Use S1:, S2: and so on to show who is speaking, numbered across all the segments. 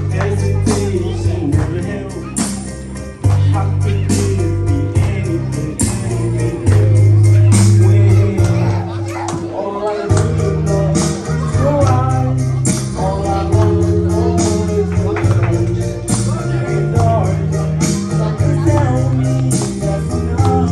S1: Hesitation never helps. How could this be anything, else? When all I dream of is your eyes, all I want is your touch. And darling, something tell me that's enough.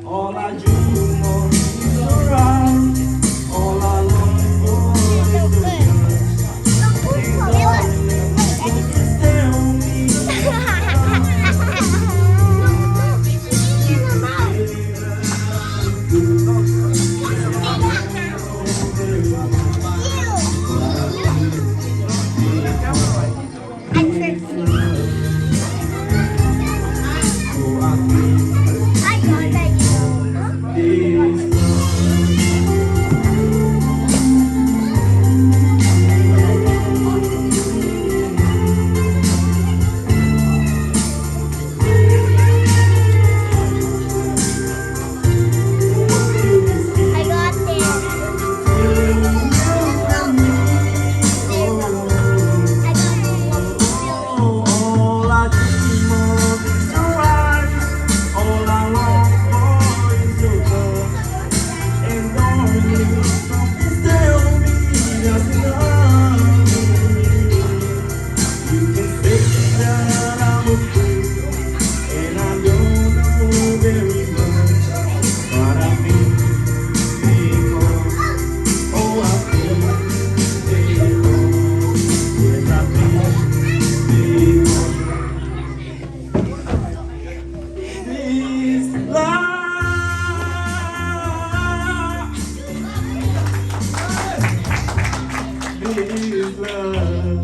S1: All I dream of is your eyes. All I long for is your touch. And darling, just tell me all I dream of is your eyes. All I long for is your touch. And darling, something tell me that's enough. You can say that I'm a fool, and I don't know very much, but I feel because, oh, I feel because, yes, I feel because this love, this love.